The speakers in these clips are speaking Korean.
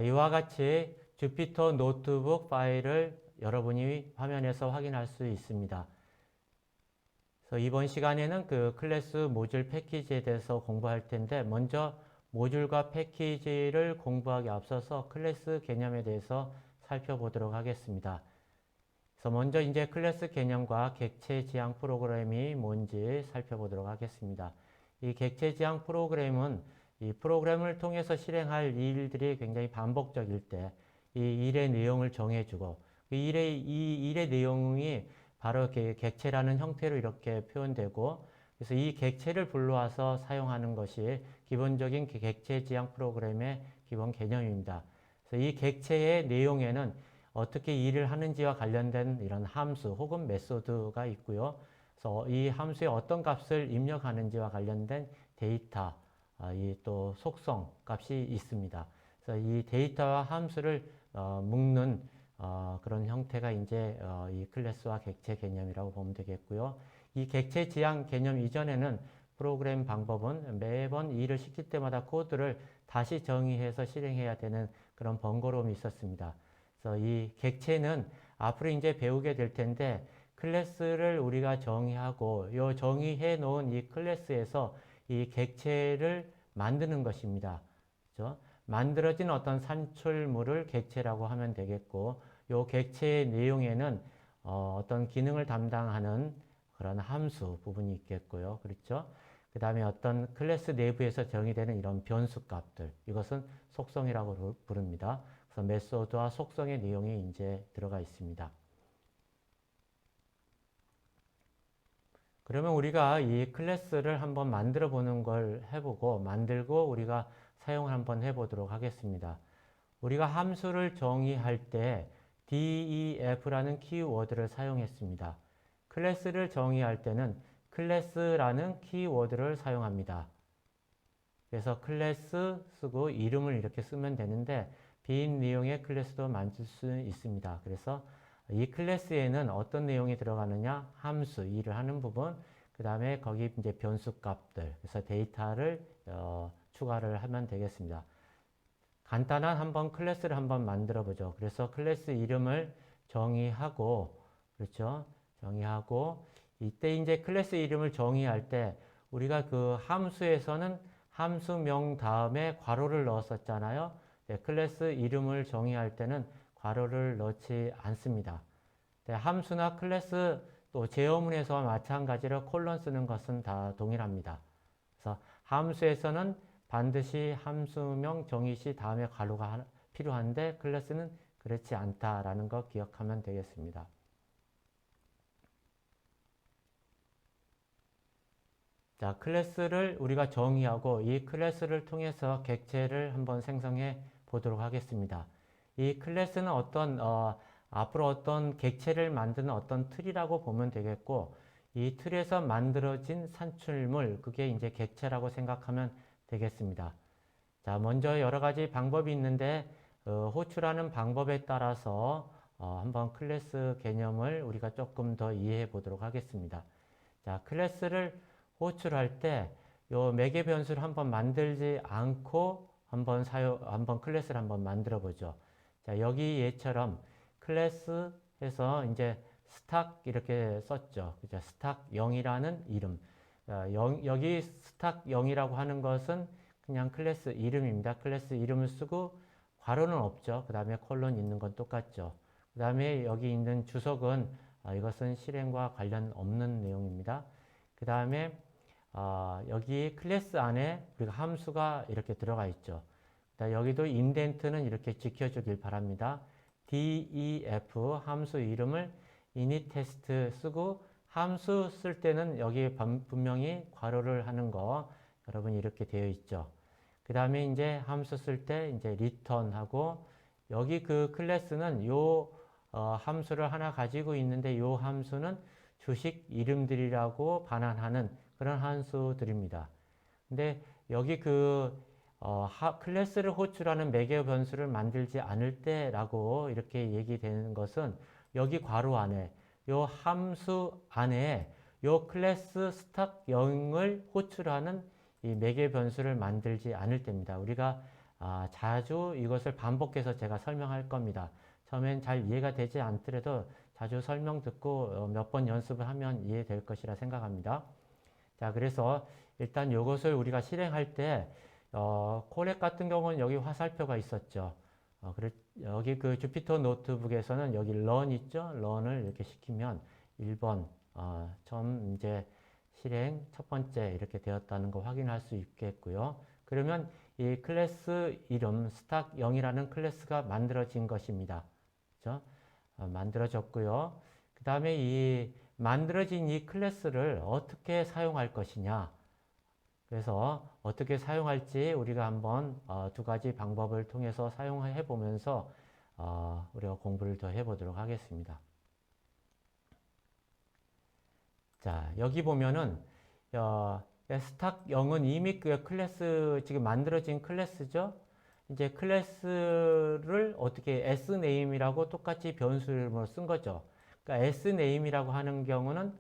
이와 같이 주피터 노트북 파일을 여러분이 화면에서 확인할 수 있습니다. 그래서 이번 시간에는 그 클래스 모듈 패키지에 대해서 공부할 텐데, 먼저 모듈과 패키지를 공부하기 앞서서 클래스 개념에 대해서 살펴보도록 하겠습니다. 그래서 먼저 이제 클래스 개념과 객체 지향 프로그램이 뭔지 살펴보도록 하겠습니다. 이 객체 지향 프로그램은 이 프로그램을 통해서 실행할 일들이 굉장히 반복적일 때 이 일의 내용을 정해주고, 이 일의 내용이 바로 객체라는 형태로 이렇게 표현되고, 그래서 이 객체를 불러와서 사용하는 것이 기본적인 객체 지향 프로그램의 기본 개념입니다. 그래서 이 객체의 내용에는 어떻게 일을 하는지와 관련된 이런 함수 혹은 메소드가 있고요. 그래서 이 함수에 어떤 값을 입력하는지와 관련된 데이터, 이 또 속성 값이 있습니다. 그래서 이 데이터와 함수를 묶는 그런 형태가 이제 이 클래스와 객체 개념이라고 보면 되겠고요. 이 객체 지향 개념 이전에는 프로그램 방법은 매번 일을 시킬 때마다 코드를 다시 정의해서 실행해야 되는 그런 번거로움이 있었습니다. 그래서 이 객체는 앞으로 이제 배우게 될 텐데, 클래스를 우리가 정의하고 이 정의해 놓은 이 클래스에서 이 객체를 만드는 것입니다. 그렇죠? 만들어진 어떤 산출물을 객체라고 하면 되겠고, 이 객체의 내용에는 어떤 기능을 담당하는 그런 함수 부분이 있겠고요. 그렇죠? 그 다음에 어떤 클래스 내부에서 정의되는 이런 변수 값들, 이것은 속성이라고 부릅니다. 그래서 메소드와 속성의 내용이 이제 들어가 있습니다. 그러면 우리가 이 클래스를 한번 만들어 보는 걸 해보고, 만들고 우리가 사용을 한번 해보도록 하겠습니다. 우리가 함수를 정의할 때 def라는 키워드를 사용했습니다. 클래스를 정의할 때는 클래스라는 키워드를 사용합니다. 그래서 클래스 쓰고 이름을 이렇게 쓰면 되는데, 빈 내용의 클래스도 만들 수 있습니다. 그래서 이 클래스에는 어떤 내용이 들어가느냐, 함수, 일을 하는 부분, 그 다음에 거기 이제 변수 값들, 그래서 데이터를 추가를 하면 되겠습니다. 간단한 한번 클래스를 한번 만들어 보죠. 그래서 클래스 이름을 정의하고, 그렇죠? 정의하고, 이때 이제 클래스 이름을 정의할 때 우리가 그 함수에서는 함수명 다음에 괄호를 넣었었잖아요. 네, 클래스 이름을 정의할 때는 괄호를 넣지 않습니다. 네, 함수나 클래스 또 제어문에서와 마찬가지로 콜론 쓰는 것은 다 동일합니다. 그래서 함수에서는 반드시 함수명 정의 시 다음에 괄호가 필요한데, 클래스는 그렇지 않다라는 거 기억하면 되겠습니다. 자, 클래스를 우리가 정의하고 이 클래스를 통해서 객체를 한번 생성해 보도록 하겠습니다. 이 클래스는 앞으로 어떤 객체를 만드는 어떤 틀이라고 보면 되겠고, 이 틀에서 만들어진 산출물, 그게 이제 객체라고 생각하면 되겠습니다. 자, 먼저 여러 가지 방법이 있는데, 호출하는 방법에 따라서 한번 클래스 개념을 우리가 조금 더 이해해 보도록 하겠습니다. 자, 클래스를 호출할 때 요 매개 변수를 한번 만들지 않고 한번 클래스를 한번 만들어 보죠. 자, 여기 얘처럼 클래스에서 이제 스탁 이렇게 썼죠. 그죠? 스탁 0이라는 이름. 여기 스탁 0이라고 하는 것은 그냥 클래스 이름입니다. 클래스 이름을 쓰고 괄호는 없죠. 그 다음에 콜론 있는 건 똑같죠. 그 다음에 여기 있는 주석은 이것은 실행과 관련 없는 내용입니다. 그 다음에 여기 클래스 안에 우리가 함수가 이렇게 들어가 있죠. 여기도 인덴트는 이렇게 지켜주길 바랍니다. def 함수 이름을 initTest 쓰고, 함수 쓸 때는 여기 분명히 괄호를 하는 거 여러분 이렇게 되어 있죠. 그 다음에 이제 함수 쓸 때 이제 return 하고, 여기 그 클래스는 요 함수를 하나 가지고 있는데, 요 함수는 주식 이름들이라고 반환하는 그런 함수들입니다. 근데 여기 클래스를 호출하는 매개 변수를 만들지 않을 때라고 이렇게 얘기되는 것은, 여기 괄호 안에 요 함수 안에 요 클래스 스탁 0을 호출하는 이 매개 변수를 만들지 않을 때입니다. 우리가 자주 이것을 반복해서 제가 설명할 겁니다. 처음엔 잘 이해가 되지 않더라도 자주 설명 듣고 몇 번 연습을 하면 이해될 것이라 생각합니다. 자, 그래서 일단 이것을 우리가 실행할 때 콜렉 같은 경우는 여기 화살표가 있었죠. 여기 그 주피터 노트북에서는 여기 run 있죠? run을 이렇게 시키면 1번 처음 이제 실행 첫 번째 이렇게 되었다는 거 확인할 수 있겠고요. 그러면 이 클래스 이름 스탁 0이라는 클래스가 만들어진 것입니다. 그렇죠? 만들어졌고요. 그 다음에 이 만들어진 이 클래스를 어떻게 사용할 것이냐. 그래서 어떻게 사용할지 우리가 한번 두 가지 방법을 통해서 사용해 보면서 우리가 공부를 더 해보도록 하겠습니다. 자, 여기 보면은 스탁 0은 이미 그 클래스 지금 만들어진 클래스죠. 이제 클래스를 어떻게 sName이라고 똑같이 변수 이름으로 쓴 거죠. 그러니까 sName이라고 하는 경우는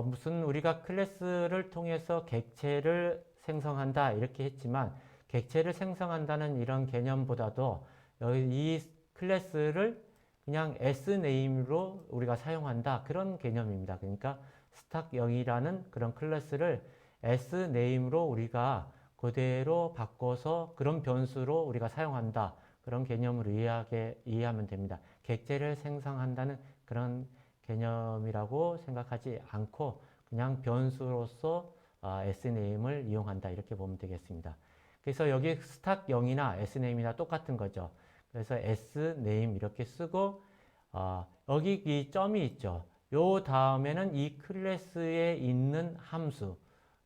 무슨 우리가 클래스를 통해서 객체를 생성한다 이렇게 했지만 객체를 생성한다는 이런 개념보다도 여기 이 클래스를 그냥 sName로 우리가 사용한다 그런 개념입니다. 그러니까 스탁0이라는 그런 클래스를 sName로 우리가 그대로 바꿔서 그런 변수로 우리가 사용한다. 그런 개념으로 이해하면 됩니다. 객체를 생성한다는 그런 개념이라고 생각하지 않고 그냥 변수로서 sName을 이용한다. 이렇게 보면 되겠습니다. 그래서 여기 스탁0이나 sName이나 똑같은 거죠. 그래서 sName 이렇게 쓰고 여기 이 점이 있죠. 요 다음에는 이 클래스에 있는 함수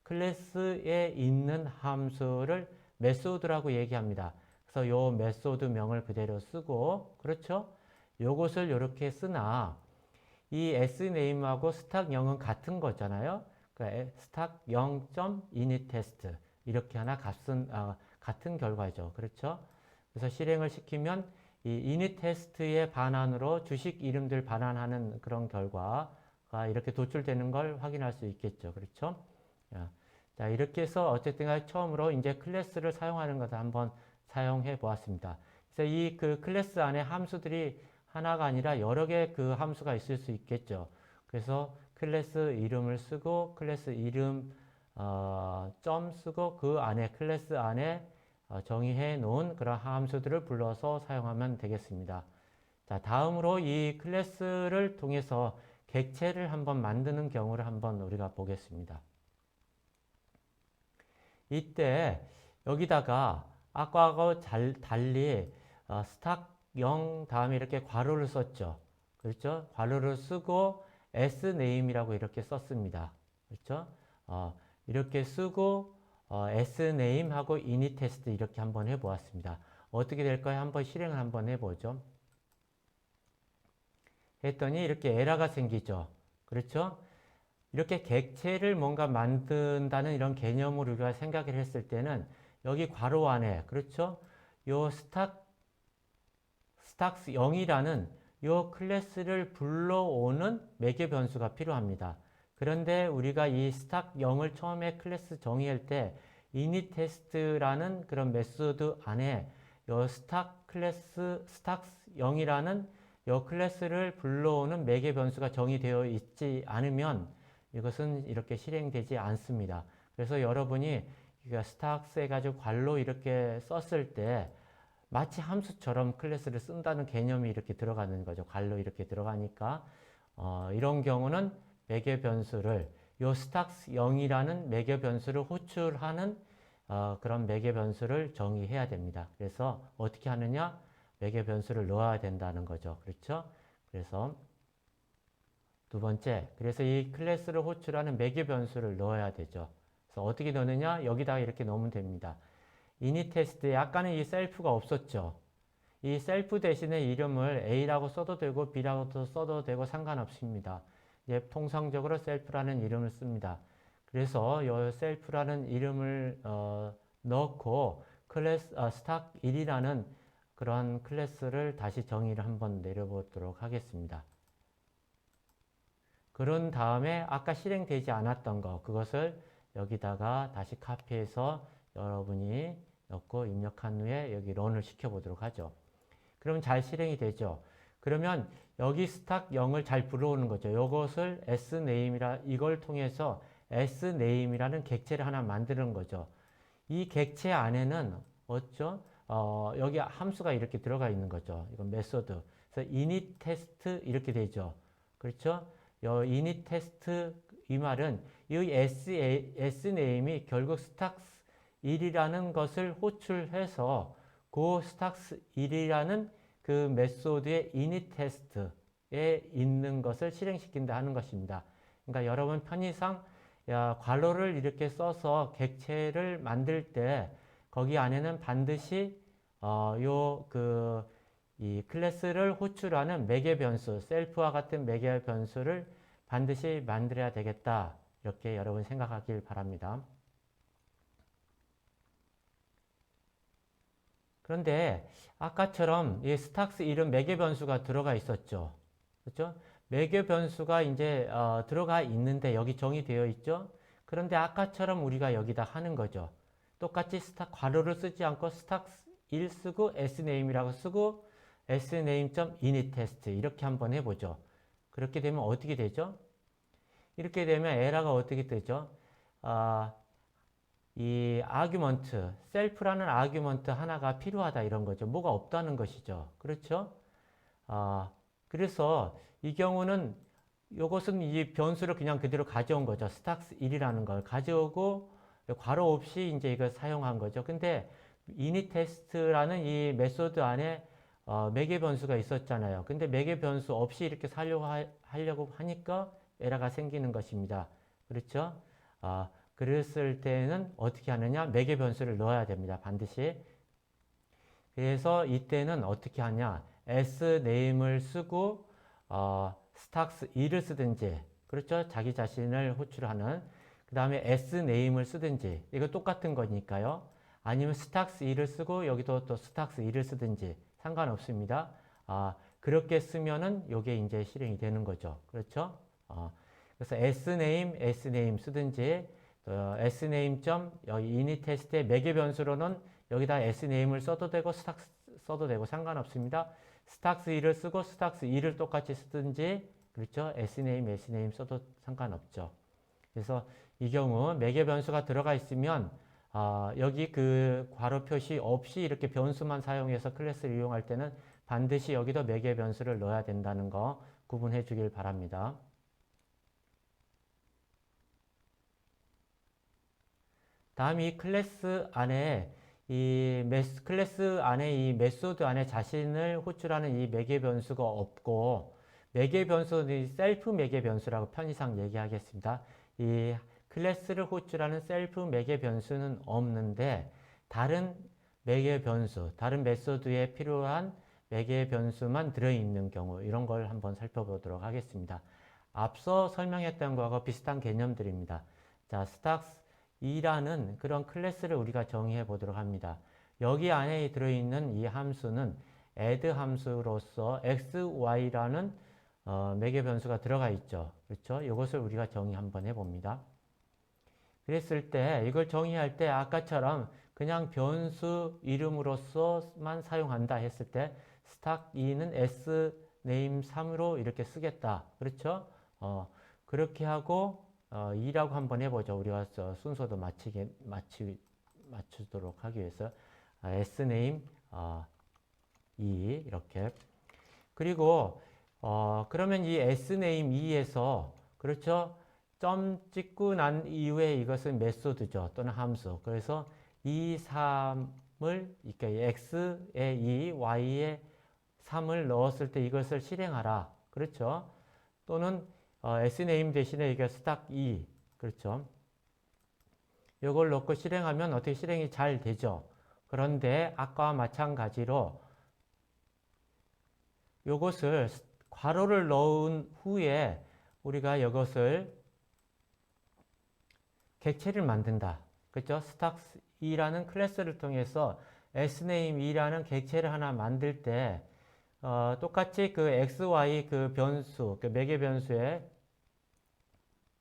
클래스에 있는 함수를 메소드라고 얘기합니다. 그래서 요 메소드 명을 그대로 쓰고 그렇죠? 요것을 이렇게 쓰나 이 sName하고 스탁0은 같은 거잖아요. 그러니까 스탁0.initTest 이렇게 하나 같은 결과죠. 그렇죠? 그래서 실행을 시키면 이 initTest의 반환으로 주식 이름들 반환하는 그런 결과가 이렇게 도출되는 걸 확인할 수 있겠죠. 그렇죠? 자, 이렇게 해서 어쨌든 처음으로 이제 클래스를 사용하는 것을 한번 사용해 보았습니다. 그래서 이 그 클래스 안에 함수들이 하나가 아니라 여러 개 그 함수가 있을 수 있겠죠. 그래서 클래스 이름을 쓰고 클래스 이름 점 쓰고 그 안에 클래스 안에 정의해 놓은 그런 함수들을 불러서 사용하면 되겠습니다. 자, 다음으로 이 클래스를 통해서 객체를 한번 만드는 경우를 한번 우리가 보겠습니다. 이때 여기다가 아까하고 달리 스탁 0 다음에 이렇게 괄호를 썼죠. 그렇죠? 괄호를 쓰고 sName이라고 이렇게 썼습니다. 그렇죠? 이렇게 쓰고 sName하고 initTest 이렇게 한번 해보았습니다. 어떻게 될까요? 한번 실행을 한번 해보죠. 했더니 이렇게 에러가 생기죠. 그렇죠? 이렇게 객체를 뭔가 만든다는 이런 개념으로 우리가 생각을 했을 때는 여기 괄호 안에 그렇죠? 요 스탁스 0이라는 요 클래스를 불러오는 매개 변수가 필요합니다. 그런데 우리가 이 스탁 0을 처음에 클래스 정의할 때 initTest라는 그런 메소드 안에 요 스탁스 0이라는 요 클래스를 불러오는 매개 변수가 정의되어 있지 않으면 이것은 이렇게 실행되지 않습니다. 그래서 여러분이 스탁스 해가지고 괄호 이렇게 썼을 때 마치 함수처럼 클래스를 쓴다는 개념이 이렇게 들어가는 거죠. 괄호 이렇게 들어가니까 이런 경우는 매개 변수를 요 스탁스 0이라는 매개 변수를 호출하는 그런 매개 변수를 정의해야 됩니다. 그래서 어떻게 하느냐? 매개 변수를 넣어야 된다는 거죠. 그렇죠? 그래서 두 번째, 그래서 이 클래스를 호출하는 매개 변수를 넣어야 되죠. 그래서 어떻게 넣느냐? 여기다가 이렇게 넣으면 됩니다. initTest에 아까는 이 셀프가 없었죠. 이 셀프 대신에 이름을 A라고 써도 되고 B라고 써도 되고 상관없습니다. 이제 통상적으로 셀프라는 이름을 씁니다. 그래서 이 셀프라는 이름을 넣고 클래스 스탁 1이라는 그런 클래스를 다시 정의를 한번 내려보도록 하겠습니다. 그런 다음에 아까 실행되지 않았던 거 그것을 여기다가 다시 카피해서 여러분이 넣고 입력한 후에 여기 런을 시켜보도록 하죠. 그러면 잘 실행이 되죠. 그러면 여기 스탁 0을 잘 불러오는 거죠. 이것을 sName이라 이걸 통해서 sName이라는 객체를 하나 만드는 거죠. 이 객체 안에는 어쩌? 여기 함수가 이렇게 들어가 있는 거죠. 이건 메소드. 그래서 init test 이렇게 되죠. 그렇죠? init test 이 말은 이 sName이 결국 스탁스 1이라는 것을 호출해서 그 스탁스 1이라는 그 메소드의 init test에 있는 것을 실행시킨다 하는 것입니다. 그러니까 여러분 편의상 괄호를 이렇게 써서 객체를 만들 때 거기 안에는 반드시 이 클래스를 호출하는 매개 변수, 셀프와 같은 매개 변수를 반드시 만들어야 되겠다. 이렇게 여러분 생각하길 바랍니다. 그런데 아까처럼 이 스탁스 이름 매개 변수가 들어가 있었죠. 그렇죠? 매개 변수가 이제 들어가 있는데 여기 정의되어 있죠. 그런데 아까처럼 우리가 여기다 하는 거죠. 똑같이 괄호를 쓰지 않고 스탁스 1 쓰고 sName이라고 쓰고 sName.initTest 이렇게 한번 해보죠. 그렇게 되면 어떻게 되죠? 이렇게 되면 에러가 어떻게 되죠? 이 아규먼트, 셀프라는 아규먼트 하나가 필요하다 이런 거죠. 뭐가 없다는 것이죠. 그렇죠? 그래서 이 경우는 이것은 이 변수를 그냥 그대로 가져온 거죠. 스탁스 1이라는 걸 가져오고 괄호 없이 이제 이걸 사용한 거죠. 근데 initTest라는 이 메소드 안에 매개 변수가 있었잖아요. 근데 매개 변수 없이 이렇게 하려고 하니까 에러가 생기는 것입니다. 그렇죠? 그랬을 때는 어떻게 하느냐? 매개 변수를 넣어야 됩니다. 반드시. 그래서 이때는 어떻게 하냐? sName을 쓰고 스탁스 2를 쓰든지 그렇죠? 자기 자신을 호출하는 그 다음에 sName을 쓰든지 이거 똑같은 거니까요. 아니면 스탁스 2를 쓰고 여기도 또 스탁스 2를 쓰든지 상관없습니다. 그렇게 쓰면은 이게 이제 실행이 되는 거죠. 그렇죠? 그래서 sName 쓰든지 sName.initTest의 매개 변수로는 여기다 sName을 써도 되고 스탁스 써도 되고 상관없습니다. 스탁스 2를 쓰고 스탁스 2를 똑같이 쓰든지 그렇죠? sName 써도 상관없죠. 그래서 이 경우 매개 변수가 들어가 있으면 여기 그 괄호 표시 없이 이렇게 변수만 사용해서 클래스를 이용할 때는 반드시 여기도 매개 변수를 넣어야 된다는 거 구분해 주길 바랍니다. 다음 이 클래스 안에 이 메소드 안에 자신을 호출하는 이 매개 변수가 없고 매개 변수는 셀프 매개 변수라고 편의상 얘기하겠습니다. 이 클래스를 호출하는 셀프 매개 변수는 없는데 다른 매개 변수, 다른 메소드에 필요한 매개 변수만 들어있는 경우 이런 걸 한번 살펴보도록 하겠습니다. 앞서 설명했던 거하고 비슷한 개념들입니다. 자, 스탁스 2라는 그런 클래스를 우리가 정의해 보도록 합니다. 여기 안에 들어있는 이 함수는 add 함수로서 xy라는 매개 변수가 들어가 있죠. 그렇죠? 이것을 우리가 정의 한번 해봅니다. 그랬을 때 이걸 정의할 때 아까처럼 그냥 변수 이름으로서만 사용한다 했을 때 스탁2는 sName3으로 이렇게 쓰겠다. 그렇죠? 그렇게 하고 2라고 한번 해보죠. 우리가 순서도 맞추도록 하기 위해서 sName 2 이렇게 그리고 그러면 이 sName 2에서 그렇죠? 점 찍고 난 이후에 이것은 메소드죠. 또는 함수. 그래서 2, 3을 그러니까 x에 2, y에 3을 넣었을 때 이것을 실행하라. 그렇죠? 또는 sName 대신에 이게 스탁2 그렇죠? 이걸 넣고 실행하면 어떻게 실행이 잘 되죠. 그런데 아까와 마찬가지로 이것을 괄호를 넣은 후에 우리가 이것을 객체를 만든다. 그렇죠? 스탁2라는 클래스를 통해서 sName2라는 객체를 하나 만들 때 똑같이 그 xy 그 변수, 그 매개 변수에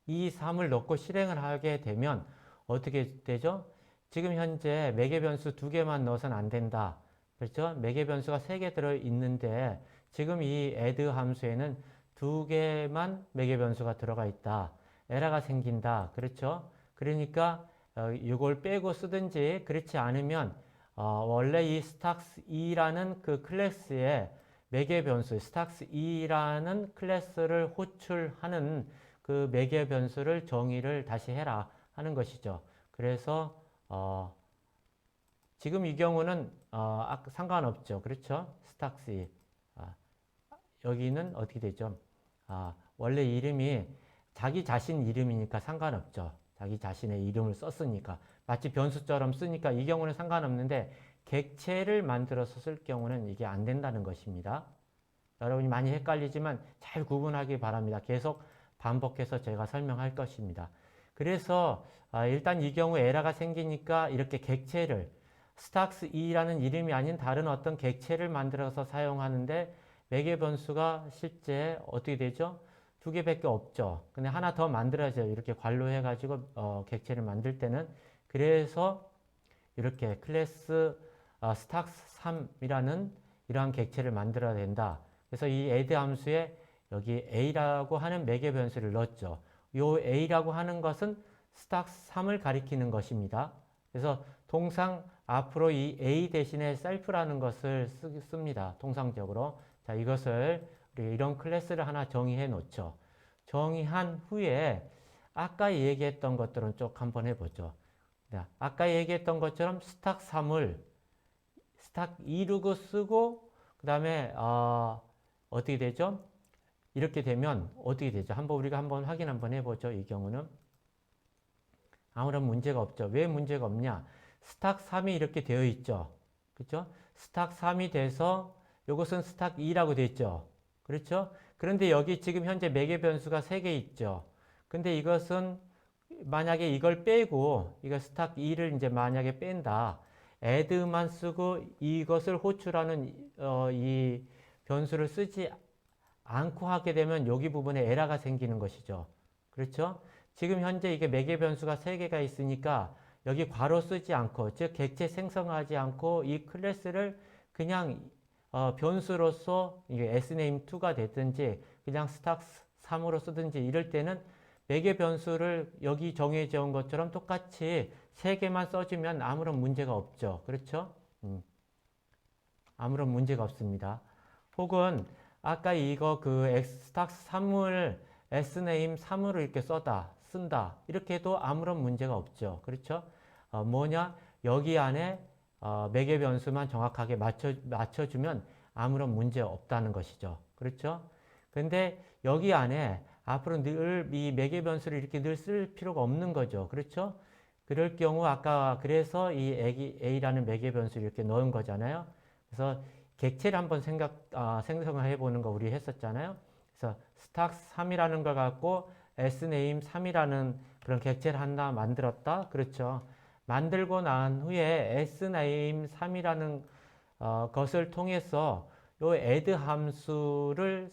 2, 3을 넣고 실행을 하게 되면 어떻게 되죠? 지금 현재 매개 변수 2개만 넣어서는 안 된다. 그렇죠? 매개 변수가 3개 들어 있는데 지금 이 add 함수에는 2개만 매개 변수가 들어가 있다. 에러가 생긴다. 그렇죠? 그러니까 이걸 빼고 쓰든지 그렇지 않으면 원래 이 stux2라는 그 클래스의 매개 변수, stux2라는 클래스를 호출하는 그 매개 변수를 정의를 다시 해라 하는 것이죠. 그래서 지금 이 경우는 상관없죠. 그렇죠? stux2. 여기는 어떻게 되죠? 원래 이름이 자기 자신 이름이니까 상관없죠. 자기 자신의 이름을 썼으니까. 마치 변수처럼 쓰니까 이 경우는 상관없는데 객체를 만들어서 쓸 경우는 이게 안 된다는 것입니다. 여러분이 많이 헷갈리지만 잘 구분하기 바랍니다. 계속 반복해서 제가 설명할 것입니다. 그래서 일단 이 경우 에러가 생기니까 이렇게 객체를 stux2라는 이름이 아닌 다른 어떤 객체를 만들어서 사용하는데 매개 변수가 실제 어떻게 되죠? 2개밖에 없죠. 근데 하나 더 만들어져요. 이렇게 관로해가지고 객체를 만들 때는. 그래서 이렇게 클래스 stux3이라는 이러한 객체를 만들어야 된다. 그래서 이 add 함수에 여기 a라고 하는 매개 변수를 넣었죠. 이 a라고 하는 것은 stux3을 가리키는 것입니다. 그래서 통상 앞으로 이 a 대신에 self라는 것을 씁니다. 통상적으로. 자, 이것을 우리 이런 클래스를 하나 정의해 놓죠. 정의한 후에 아까 얘기했던 것들은 쭉 한번 해보죠. 아까 얘기했던 것처럼 stux3을 stux2로 쓰고 그 다음에 어떻게 되죠? 이렇게 되면 어떻게 되죠? 우리가 한번 확인 한번 해보죠. 이 경우는 아무런 문제가 없죠. 왜 문제가 없냐? stux3이 이렇게 되어 있죠. 그렇죠? stux3이 돼서 이것은 stux2라고 되어 있죠. 그렇죠? 그런데 여기 지금 현재 매개 변수가 3개 있죠. 근데 이것은 만약에 이걸 빼고 이거 stux2를 이제 만약에 뺀다. add만 쓰고 이것을 호출하는 이 변수를 쓰지 않고 하게 되면 여기 부분에 에러가 생기는 것이죠. 그렇죠? 지금 현재 이게 매개 변수가 3개가 있으니까 여기 괄호 쓰지 않고 즉 객체 생성하지 않고 이 클래스를 그냥 변수로서 이게 sname2가 됐든지 그냥 stux3으로 쓰든지 이럴 때는 매개 변수를 여기 정해져 온 것처럼 똑같이 3개만 써주면 아무런 문제가 없죠. 그렇죠? 아무런 문제가 없습니다. 혹은 아까 이거 그 stux3을 sname 3으로 이렇게 쓴다. 이렇게 해도 아무런 문제가 없죠. 그렇죠? 뭐냐? 여기 안에 매개 변수만 정확하게 맞춰주면 아무런 문제 없다는 것이죠. 그렇죠? 근데 여기 안에 앞으로 늘 이 매개 변수를 이렇게 늘 쓸 필요가 없는 거죠. 그렇죠? 그럴 경우 아까 그래서 이 a라는 매개 변수를 이렇게 넣은 거잖아요. 그래서 객체를 한번 생성을 해보는 거 우리 했었잖아요. 그래서 stux3이라는 걸 갖고 sname3이라는 그런 객체를 하나 만들었다. 그렇죠. 만들고 난 후에 sname3이라는 것을 통해서 요 add 함수를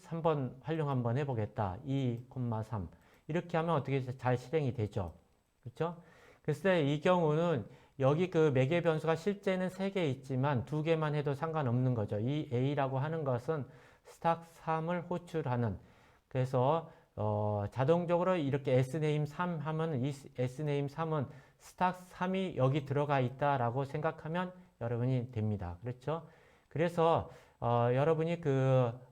활용 한번 해보겠다. 2,3 이렇게 하면 어떻게 잘 실행이 되죠. 그렇죠? 그래서 이 경우는 여기 그 매개 변수가 실제는 3개 있지만 2개만 해도 상관없는 거죠. 이 a라고 하는 것은 stux3을 호출하는 그래서 자동적으로 이렇게 sname3 하면 이 sname3은 stux3이 여기 들어가 있다라고 생각하면 여러분이 됩니다. 그렇죠? 그래서 여러분이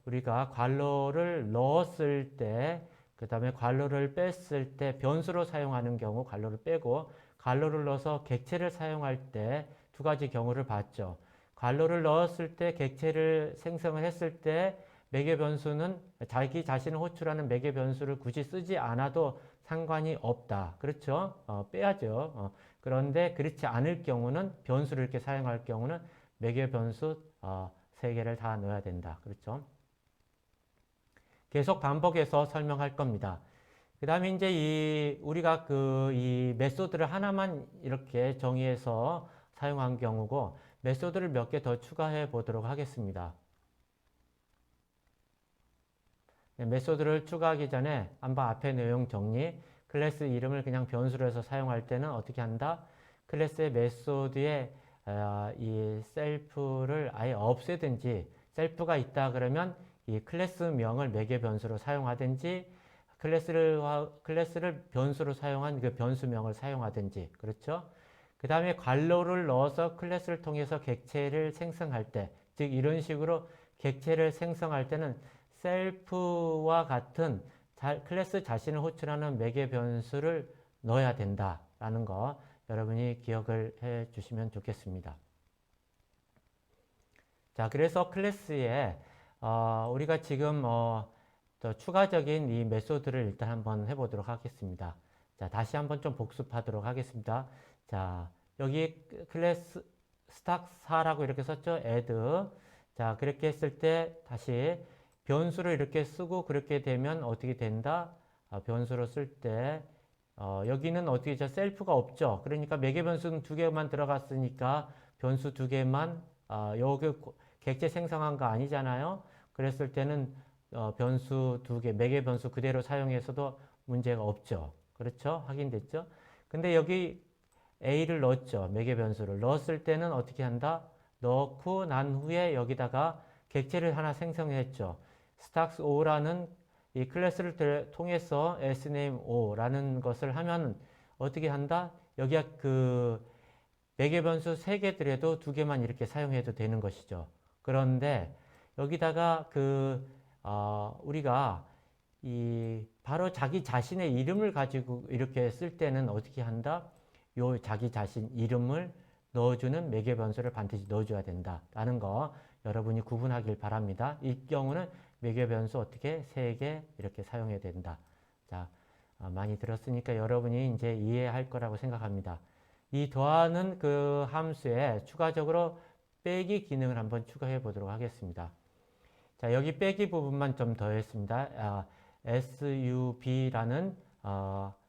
우리가 괄호를 넣었을 때, 그 다음에 괄호를 뺐을 때 변수로 사용하는 경우 괄호를 빼고 괄호를 넣어서 객체를 사용할 때 2가지 경우를 봤죠. 괄호를 넣었을 때 객체를 생성을 했을 때 매개 변수는 자기 자신을 호출하는 매개 변수를 굳이 쓰지 않아도 상관이 없다. 그렇죠? 빼야죠. 그런데 그렇지 않을 경우는 변수를 이렇게 사용할 경우는 매개 변수 3개를 다 넣어야 된다. 그렇죠? 계속 반복해서 설명할 겁니다. 그 다음에 이제 우리가 이 메소드를 하나만 이렇게 정의해서 사용한 경우고 메소드를 몇 개 더 추가해 보도록 하겠습니다. 메소드를 추가하기 전에 한번 앞에 내용 정리, 클래스 이름을 그냥 변수로 해서 사용할 때는 어떻게 한다? 클래스의 메소드에 이 셀프를 아예 없애든지, 셀프가 있다 그러면 이 클래스명을 매개 변수로 사용하든지, 클래스를 변수로 사용한 그 변수명을 사용하든지, 그렇죠? 그 다음에 괄호를 넣어서 클래스를 통해서 객체를 생성할 때, 즉 이런 식으로 객체를 생성할 때는 셀프와 같은 클래스 자신을 호출하는 매개 변수를 넣어야 된다라는 거 여러분이 기억을 해 주시면 좋겠습니다. 자, 그래서 클래스에 우리가 지금 더 추가적인 이 메소드를 일단 한번 해보도록 하겠습니다. 자, 다시 한번 좀 복습하도록 하겠습니다. 자, 여기 클래스 스탁4라고 이렇게 썼죠? add. 자, 그렇게 했을 때 다시 변수를 이렇게 쓰고 그렇게 되면 어떻게 된다? 변수로 쓸 때 여기는 어떻게 저 셀프가 없죠. 그러니까 매개 변수는 두 개만 들어갔으니까 변수 두 개만 여기 객체 생성한 거 아니잖아요. 그랬을 때는 변수 두 개, 매개 변수 그대로 사용해서도 문제가 없죠. 그렇죠? 확인됐죠? 근데 여기 A를 넣었죠. 매개 변수를 넣었을 때는 어떻게 한다? 넣고 난 후에 여기다가 객체를 하나 생성했죠. stacks5라는 이 클래스를 통해서 sname5라는 것을 하면 어떻게 한다? 여기가 그 매개 변수 3개들에도 2개만 이렇게 사용해도 되는 것이죠. 그런데 여기다가 우리가 바로 자기 자신의 이름을 가지고 이렇게 쓸 때는 어떻게 한다? 요 자기 자신 이름을 넣어주는 매개 변수를 반드시 넣어줘야 된다라는 거 여러분이 구분하길 바랍니다. 이 경우는 매개 변수 어떻게 3개 이렇게 사용해야 된다. 자, 많이 들었으니까 여러분이 이제 이해할 거라고 생각합니다. 이 더하는 그 함수에 추가적으로 빼기 기능을 한번 추가해 보도록 하겠습니다. 자, 여기 빼기 부분만 좀 더했습니다. sub라는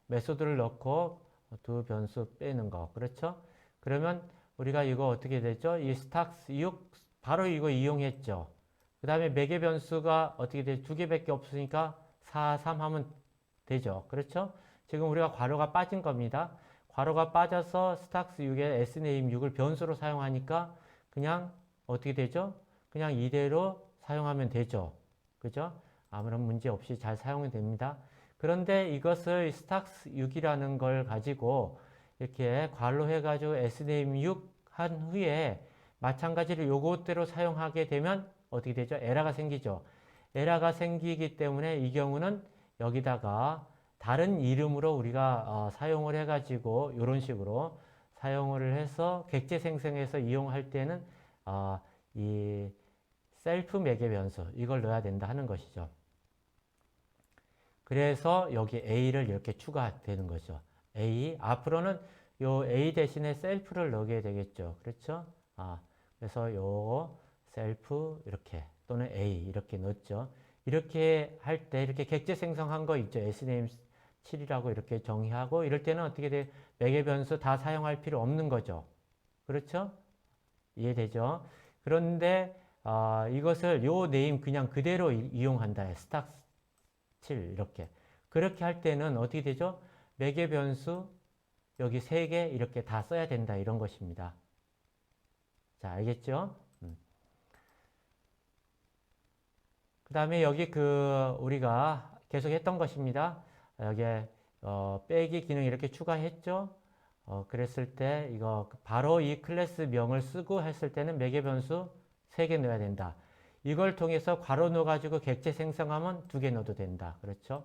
메소드를 넣고 두 변수 빼는 거. 그렇죠? 그러면 우리가 이거 어떻게 되죠? 이 stacks 6 바로 이거 이용했죠. 그 다음에 매개 변수가 어떻게 되죠? 2개밖에 없으니까 4, 3 하면 되죠. 그렇죠? 지금 우리가 괄호가 빠진 겁니다. 괄호가 빠져서 stacks 6에 sname 6을 변수로 사용하니까 그냥 어떻게 되죠? 그냥 이대로 사용하면 되죠. 그죠? 아무런 문제 없이 잘 사용이 됩니다. 그런데 이것을 stacks 6이라는 걸 가지고 이렇게 괄호 해가지고 sname 6 한 후에 마찬가지로 요것대로 사용하게 되면 어떻게 되죠? 에러가 생기죠. 에러가 생기기 때문에 이 경우는 여기다가 다른 이름으로 우리가 사용을 해가지고 이런 식으로 사용을 해서 객체 생성해서 이용할 때는 이 셀프 매개 변수 이걸 넣어야 된다 하는 것이죠. 그래서 여기 A를 이렇게 추가되는 거죠. A 앞으로는 요 A 대신에 셀프를 넣게 되겠죠. 그렇죠? 그래서 요 셀프 이렇게 또는 A 이렇게 넣었죠. 이렇게 할 때 이렇게 객체 생성한 거 있죠. sname 7이라고 이렇게 정의하고 이럴 때는 어떻게 돼? 매개 변수 다 사용할 필요 없는 거죠. 그렇죠? 이해되죠? 그런데 이것을 요 네임 그냥 그대로 이용한다. stacks 7 이렇게. 그렇게 할 때는 어떻게 되죠? 매개 변수 여기 3개 이렇게 다 써야 된다 이런 것입니다. 자, 알겠죠? 그 다음에 여기 우리가 계속 했던 것입니다. 여기에 빼기 기능 이렇게 추가했죠. 그랬을 때 이거 바로 이 클래스 명을 쓰고 했을 때는 매개 변수 3개 넣어야 된다. 이걸 통해서 괄호 넣어가지고 객체 생성하면 2개 넣어도 된다. 그렇죠?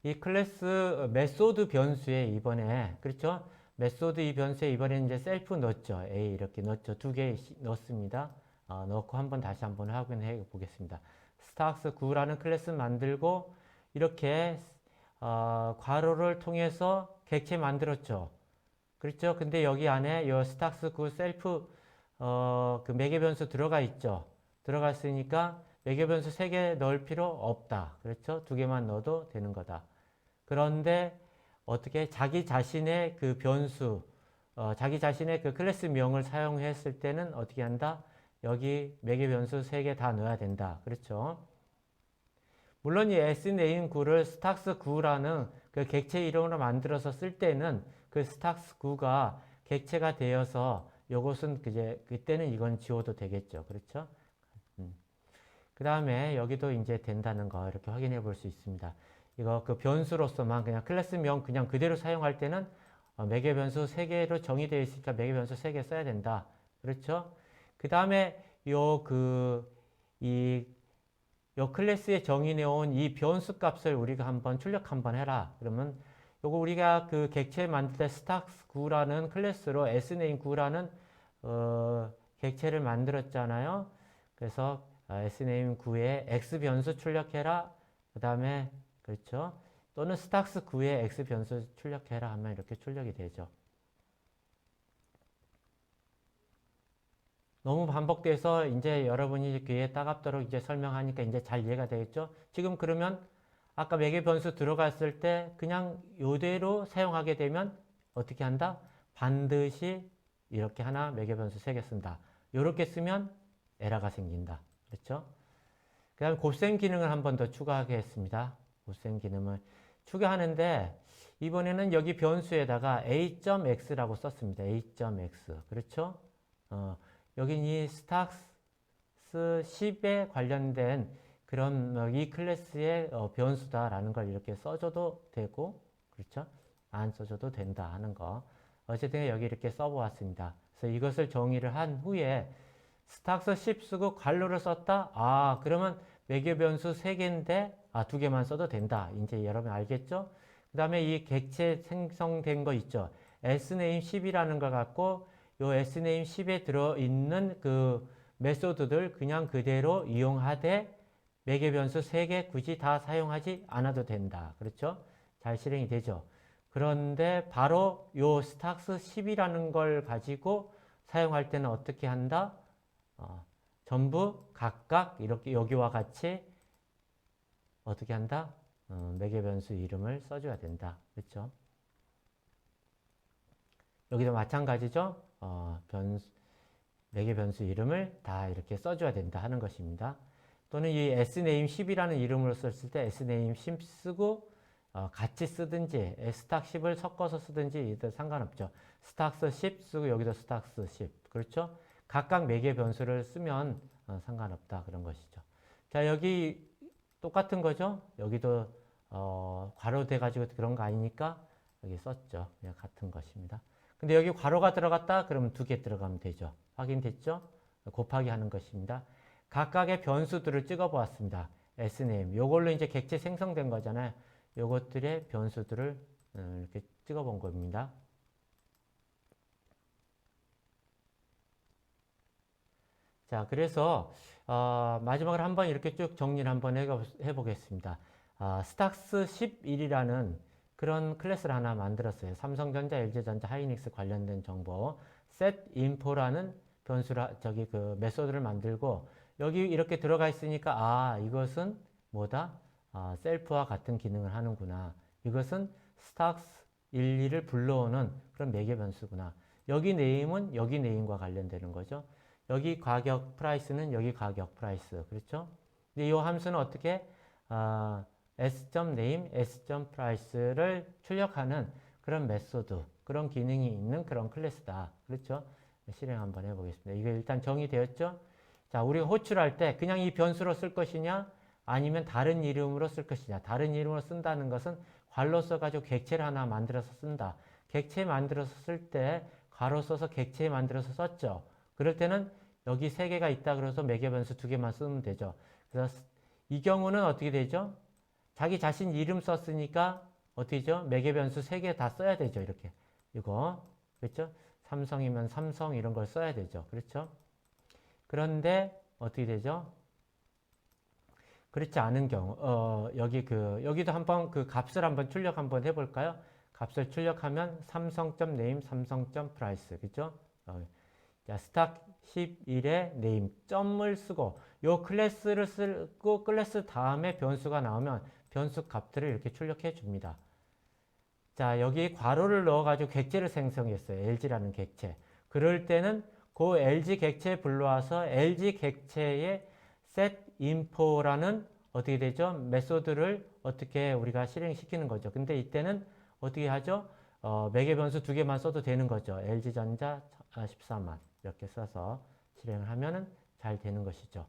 이 클래스 메소드 변수에 이번에 그렇죠? 메소드 이 변수에 이번에 이제 셀프 넣었죠. A 이렇게 넣었죠. 2개 넣었습니다. 넣고 다시 한번 확인해 보겠습니다. stacks9라는 클래스 만들고 이렇게 괄호를 통해서 객체 만들었죠. 그렇죠? 근데 여기 안에 이 stacks9 셀프 그 매개 변수 들어가 있죠. 들어갔으니까 매개 변수 3개 넣을 필요 없다. 그렇죠? 2개만 넣어도 되는 거다. 그런데 어떻게 자기 자신의 그 변수, 자기 자신의 그 클래스 명을 사용했을 때는 어떻게 한다? 여기 매개 변수 3개 다 넣어야 된다. 그렇죠? 물론 이 sname9를 stacks9라는 그 객체 이름으로 만들어서 쓸 때는 그 스탁스9가 객체가 되어서 요것은 그때는 이건 지워도 되겠죠. 그렇죠? 그 다음에 여기도 이제 된다는 거 이렇게 확인해 볼 수 있습니다. 이거 그 변수로서만 그냥 클래스명 그냥 그대로 사용할 때는 매개 변수 3개로 정의되어 있으니까 매개 변수 3개 써야 된다. 그렇죠? 그 다음에 요 클래스에 정의해 온 이 변수 값을 우리가 한번 출력 한번 해라. 그러면 요거 우리가 그 객체 만들 때 스탁스9라는 클래스로 sname9라는 객체를 만들었잖아요. 그래서 sname9에 x 변수 출력해라. 그 다음에 그렇죠. 또는 스탁스9에 x 변수 출력해라 하면 이렇게 출력이 되죠. 너무 반복돼서 이제 여러분이 귀에 따갑도록 이제 설명하니까 이제 잘 이해가 되겠죠? 지금 그러면 아까 매개 변수 들어갔을 때 그냥 이대로 사용하게 되면 어떻게 한다? 반드시 이렇게 하나 매개 변수 3개 쓴다. 이렇게 쓰면 에러가 생긴다. 그렇죠? 그 다음에 곱셈 기능을 한 번 더 추가하겠습니다. 곱셈 기능을 추가하는데 이번에는 여기 변수에다가 a.x라고 썼습니다. a.x. 그렇죠? 여긴 이 스탁스 10에 관련된 그런 이 클래스의 변수다라는 걸 이렇게 써줘도 되고, 그렇죠? 안 써줘도 된다 하는 거. 어쨌든 여기 이렇게 써보았습니다. 그래서 이것을 정의를 한 후에 스탁스 10 쓰고 괄호를 썼다? 그러면 매개 변수 3개인데, 2개만 써도 된다. 이제 여러분 알겠죠? 그 다음에 이 객체 생성된 거 있죠? sname 10이라는 걸 갖고 요 sname 10에 들어있는 그 메소드들 그냥 그대로 이용하되 매개 변수 3개 굳이 다 사용하지 않아도 된다. 그렇죠? 잘 실행이 되죠. 그런데 바로 요 스탁스 10이라는 걸 가지고 사용할 때는 어떻게 한다? 전부 각각 이렇게 여기와 같이 어떻게 한다? 매개 변수 이름을 써줘야 된다. 그렇죠? 여기도 마찬가지죠. 매개 변수 이름을 다 이렇게 써줘야 된다 하는 것입니다. 또는 이 sname 10이라는 이름으로 썼을 때 sname 10 쓰고 같이 쓰든지 스탁 10을 섞어서 쓰든지 이들 상관없죠. 스탁스 10 쓰고 여기도 스탁스 10. 그렇죠? 각각 매개 변수를 쓰면 상관없다 그런 것이죠. 자, 여기 똑같은 거죠. 여기도 괄호돼 가지고 그런 거 아니니까 여기 썼죠. 그냥 같은 것입니다. 근데 여기 괄호가 들어갔다? 그러면 2개 들어가면 되죠. 확인됐죠? 곱하기 하는 것입니다. 각각의 변수들을 찍어 보았습니다. sname. 요걸로 이제 객체 생성된 거잖아요. 요것들의 변수들을 이렇게 찍어 본 겁니다. 자, 그래서 마지막으로 한번 이렇게 쭉 정리를 한번 해보겠습니다. 스탁스 11이라는 그런 클래스를 하나 만들었어요. 삼성전자, LG전자, 하이닉스 관련된 정보 setInfo라는 변수라 그 메소드를 만들고 여기 이렇게 들어가 있으니까 이것은 뭐다? 셀프와 같은 기능을 하는구나. 이것은 스탁스 1, 2를 불러오는 그런 매개 변수구나. 여기 네임은 여기 네임과 관련되는 거죠. 여기 가격 프라이스는 여기 가격 프라이스. 그렇죠? 근데 이 함수는 어떻게 s.name, s.price를 출력하는 그런 메소드, 그런 기능이 있는 그런 클래스다. 그렇죠? 실행 한번 해보겠습니다. 이게 일단 정의되었죠? 자, 우리가 호출할 때 그냥 이 변수로 쓸 것이냐 아니면 다른 이름으로 쓸 것이냐. 다른 이름으로 쓴다는 것은 괄호 써가지고 객체를 하나 만들어서 쓴다. 객체 만들어서 쓸 때 괄호 써서 객체 만들어서 썼죠. 그럴 때는 여기 3개가 있다 그래서 매개 변수 2개만 쓰면 되죠. 그래서 이 경우는 어떻게 되죠? 자기 자신 이름 썼으니까 어떻게 되죠? 매개 변수 3개 다 써야 되죠. 이렇게. 이거. 그렇죠? 삼성이면 삼성 이런 걸 써야 되죠. 그렇죠? 그런데 어떻게 되죠? 그렇지 않은 경우, 여기도 한번 그 값을 한번 출력 한번 해볼까요? 값을 출력하면 삼성.name, 삼성.price. 그죠? 자, 스탁 11에 name, 점을 쓰고, 요 클래스를 쓰고, 클래스 다음에 변수가 나오면 변수 값들을 이렇게 출력해 줍니다. 자, 여기 괄호를 넣어가지고 객체를 생성했어요. LG라는 객체. 그럴 때는 그 LG 객체 불러와서 LG 객체에 setInfo라는 어떻게 되죠? 메소드를 어떻게 우리가 실행시키는 거죠. 근데 이때는 어떻게 하죠? 매개 변수 두 개만 써도 되는 거죠. LG전자 14만 이렇게 써서 실행을 하면은 잘 되는 것이죠.